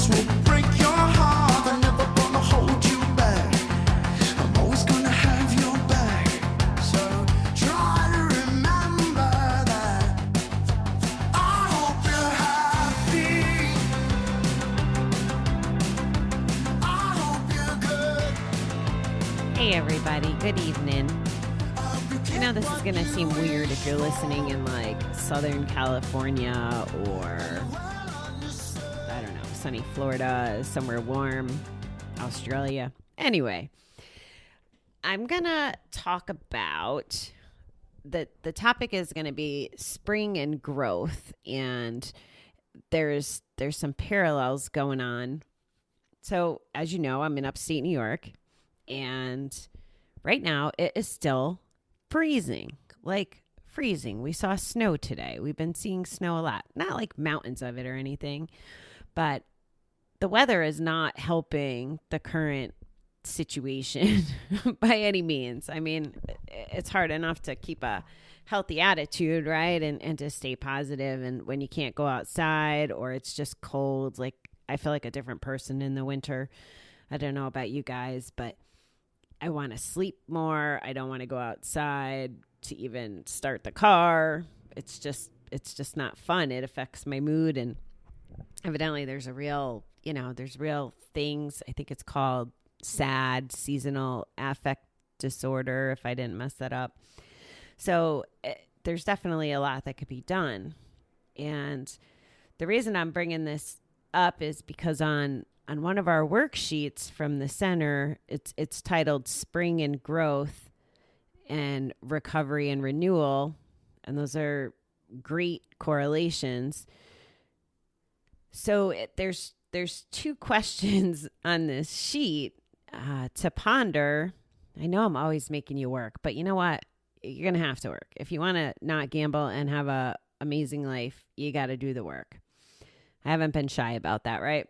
this will break your heart. I'm never gonna hold you back. I'm always gonna have your back. So try to remember that. I hope you're happy. I hope you're good. Hey everybody, good evening. I know this is going to seem weird if you're listening in like Southern California or, I don't know, sunny Florida, somewhere warm, Australia. Anyway, I'm going to talk about, the topic is going to be spring and growth, and there's some parallels going on. So as you know, I'm in upstate New York, and right now it is still freezing, like freezing. We saw snow today. We've been seeing snow a lot, not like mountains of it or anything, but the weather is not helping the current situation by any means. I mean, it's hard enough to keep a healthy attitude, right? And to stay positive. And when you can't go outside or it's just cold, like I feel like a different person in the winter. I don't know about you guys, but I want to sleep more. I don't want to go outside to even start the car. It's just not fun. It affects my mood. And evidently there's real things. I think it's called SAD, seasonal affect disorder, if I didn't mess that up. So there's definitely a lot that could be done. And the reason I'm bringing this up is because on one of our worksheets from the center, it's titled Spring and Growth and Recovery and Renewal. And those are great correlations. So there's two questions on this sheet to ponder. I know I'm always making you work, but you know what? You're going to have to work. If you want to not gamble and have a amazing life, you got to do the work. I haven't been shy about that, right?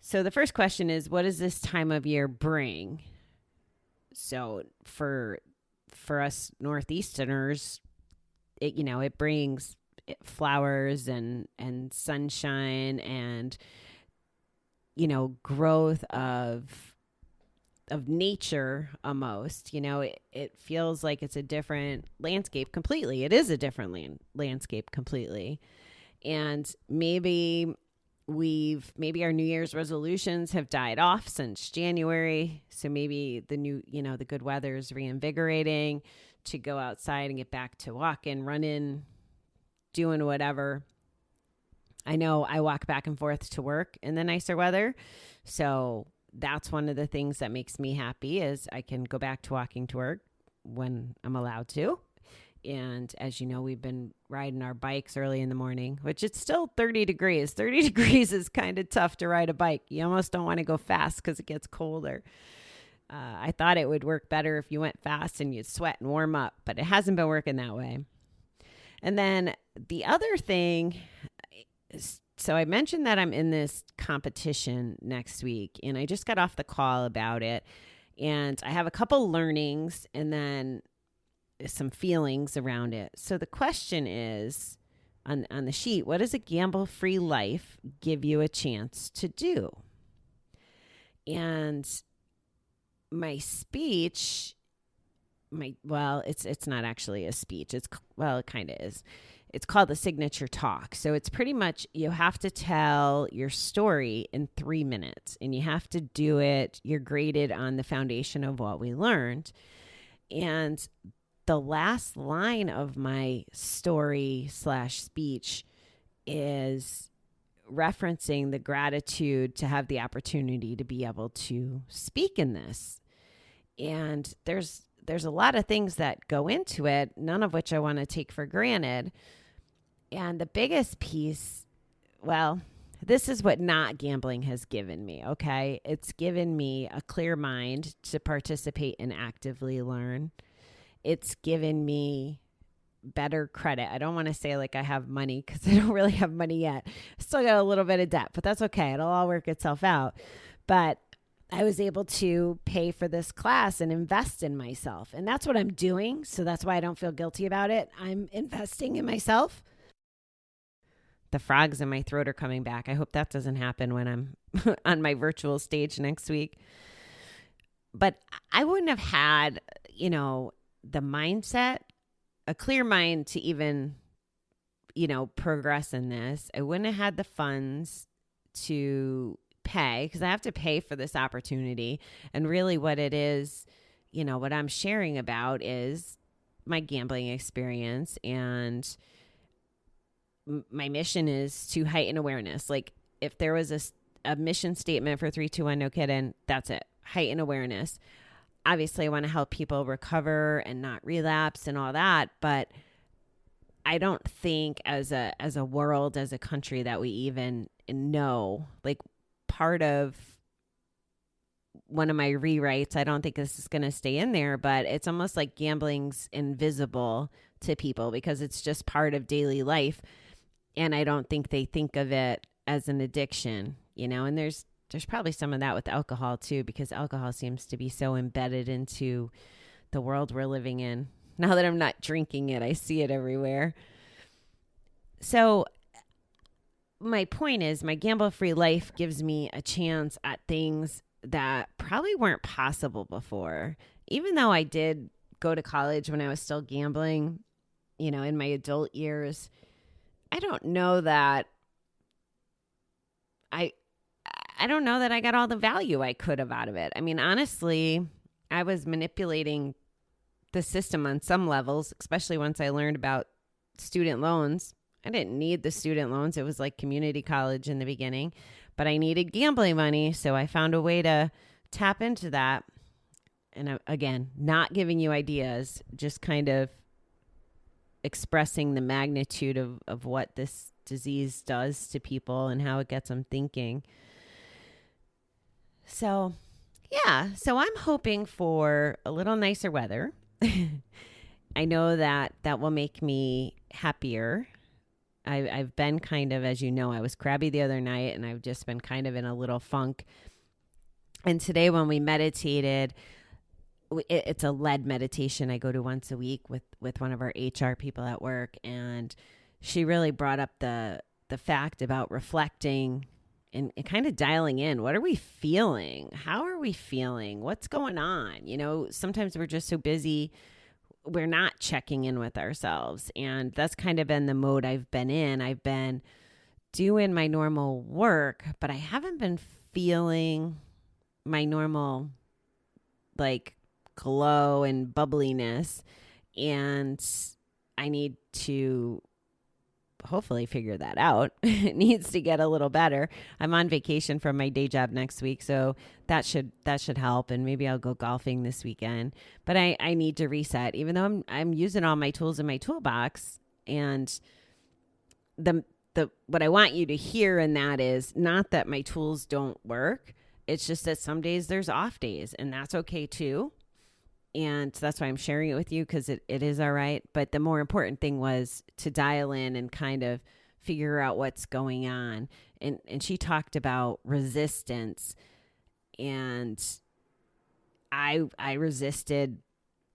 So the first question is, what does this time of year bring? So for us Northeasterners, it brings flowers and sunshine and, growth of nature almost. It feels like it's a different landscape completely. It is a different landscape completely. And maybe our New Year's resolutions have died off since January. So maybe the good weather is reinvigorating to go outside and get back to walking, running, doing whatever. I know I walk back and forth to work in the nicer weather. So that's one of the things that makes me happy is I can go back to walking to work when I'm allowed to. And as you know, we've been riding our bikes early in the morning, which it's still 30 degrees. 30 degrees is kind of tough to ride a bike. You almost don't want to go fast because it gets colder. I thought it would work better if you went fast and you'd sweat and warm up, but it hasn't been working that way. And then the other thing is, so I mentioned that I'm in this competition next week, and I just got off the call about it. And I have a couple learnings and then some feelings around it. So the question is on the sheet, what does a gamble-free life give you a chance to do? And my speech, it's not actually a speech. It kind of is. It's called the signature talk. So it's pretty much, you have to tell your story in 3 minutes, and you have to do it. You're graded on the foundation of what we learned. And the last line of my story/speech is referencing the gratitude to have the opportunity to be able to speak in this. And there's a lot of things that go into it, none of which I want to take for granted. And the biggest piece, this is what not gambling has given me, okay? It's given me a clear mind to participate and actively learn. It's given me better credit. I don't want to say like I have money because I don't really have money yet. I still got a little bit of debt, but that's okay. It'll all work itself out. But I was able to pay for this class and invest in myself. And that's what I'm doing. So that's why I don't feel guilty about it. I'm investing in myself. the frogs in my throat are coming back. I hope that doesn't happen when I'm on my virtual stage next week. But I wouldn't have had, the mindset, a clear mind to even, progress in this. I wouldn't have had the funds to pay, because I have to pay for this opportunity. And really what it is, what I'm sharing about is my gambling experience, and my mission is to heighten awareness. Like, if there was a mission statement for 321 No Kiddin, that's it. Heighten awareness. Obviously, I want to help people recover and not relapse and all that, but I don't think as a world, as a country, that we even know. Like, part of one of my rewrites, I don't think this is going to stay in there, but it's almost like gambling's invisible to people because it's just part of daily life. And I don't think they think of it as an addiction, and there's probably some of that with alcohol too, because alcohol seems to be so embedded into the world we're living in. Now that I'm not drinking it, I see it everywhere. So my point is, my gamble-free life gives me a chance at things that probably weren't possible before. Even though I did go to college when I was still gambling, in my adult years, I don't know that I don't know that I got all the value I could have out of it. I mean, honestly, I was manipulating the system on some levels, especially once I learned about student loans. I didn't need the student loans. It was like community college in the beginning, but I needed gambling money. So I found a way to tap into that. And again, not giving you ideas, just kind of expressing the magnitude of what this disease does to people and how it gets them thinking. So, yeah. So I'm hoping for a little nicer weather. I know that will make me happier. I've been kind of, as you know, I was crabby the other night, and I've just been kind of in a little funk. And today when we meditated, it's a led meditation I go to once a week with one of our HR people at work. And she really brought up the fact about reflecting and kind of dialing in. What are we feeling? How are we feeling? What's going on? Sometimes we're just so busy, we're not checking in with ourselves. And that's kind of been the mode I've been in. I've been doing my normal work, but I haven't been feeling my normal, like, glow and bubbliness. And I need to hopefully figure that out. It needs to get a little better. I'm on vacation from my day job next week, so that should help. And maybe I'll go golfing this weekend. But I need to reset, even though I'm using all my tools in my toolbox. And the what I want you to hear in that is not that my tools don't work. It's just that some days there's off days, and that's okay too. And that's why I'm sharing it with you, because it is all right. But the more important thing was to dial in and kind of figure out what's going on. And she talked about resistance. And I resisted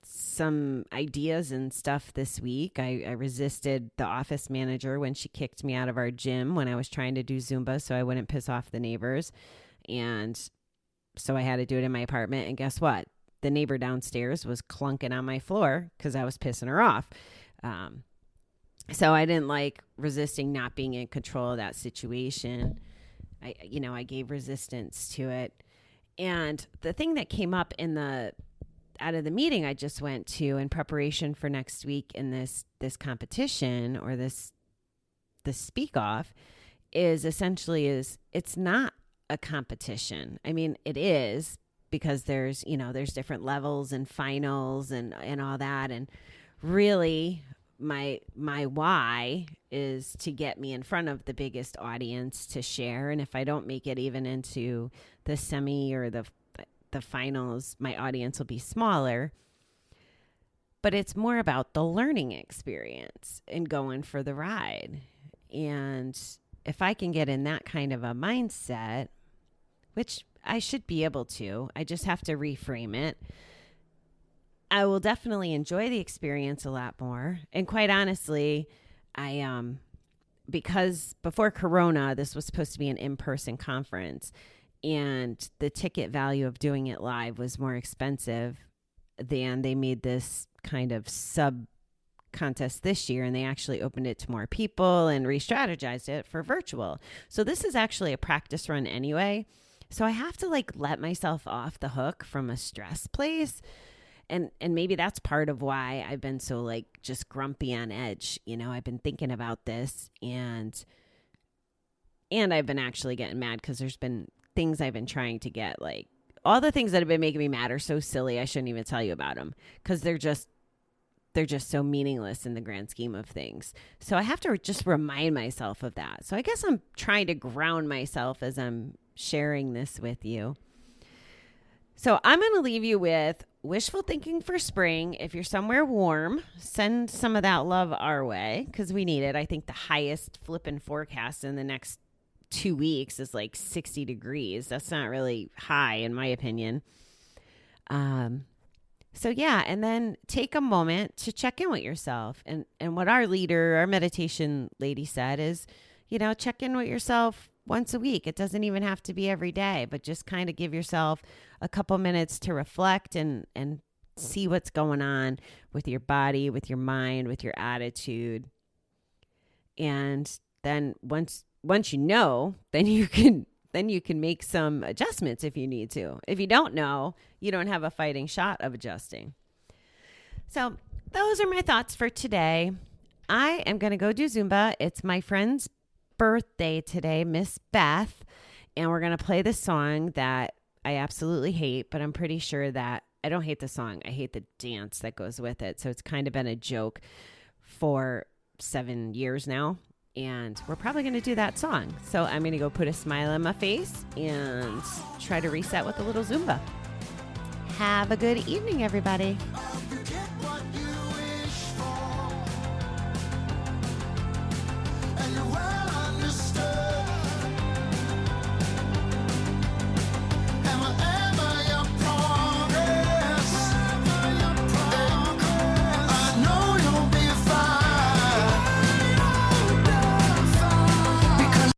some ideas and stuff this week. I resisted the office manager when she kicked me out of our gym when I was trying to do Zumba so I wouldn't piss off the neighbors. And so I had to do it in my apartment. And guess what? The neighbor downstairs was clunking on my floor because I was pissing her off. So I didn't like resisting not being in control of that situation. I gave resistance to it. And the thing that came up out of the meeting I just went to in preparation for next week in this competition or this speak off is essentially it's not a competition. I mean, it is, because there's different levels and finals and all that. And really my why is to get me in front of the biggest audience to share. And if I don't make it even into the semi or the finals, my audience will be smaller. But it's more about the learning experience and going for the ride. And if I can get in that kind of a mindset, which I should be able to, I just have to reframe it, I will definitely enjoy the experience a lot more. And quite honestly, I because before Corona, this was supposed to be an in-person conference, and the ticket value of doing it live was more expensive than they made this kind of sub contest this year, and they actually opened it to more people and re-strategized it for virtual. So this is actually a practice run anyway. So I have to like let myself off the hook from a stress place. And maybe that's part of why I've been so like just grumpy on edge. You know, I've been thinking about this and I've been actually getting mad because there's been things I've been trying to get, like all the things that have been making me mad are so silly. I shouldn't even tell you about them because they're just so meaningless in the grand scheme of things. So I have to just remind myself of that. So I guess I'm trying to ground myself as I'm sharing this with you. So I'm going to leave you with wishful thinking for spring. If you're somewhere warm, send some of that love our way because we need it. I think the highest flipping forecast in the next 2 weeks is like 60 degrees. That's not really high in my opinion. So yeah, and then take a moment to check in with yourself. And what our meditation lady said is, you know, check in with yourself once a week. It doesn't even have to be every day, but just kind of give yourself a couple minutes to reflect and see what's going on with your body, with your mind, with your attitude. And then once you know, then you can make some adjustments if you need to. If you don't know, you don't have a fighting shot of adjusting. So those are my thoughts for today. I am going to go do Zumba. It's my friend's birthday today, Miss Beth, and we're going to play this song that I absolutely hate, but I'm pretty sure that I don't hate the song. I hate the dance that goes with it. So it's kind of been a joke for 7 years now. And we're probably going to do that song. So I'm going to go put a smile on my face and try to reset with a little Zumba. Have a good evening, everybody.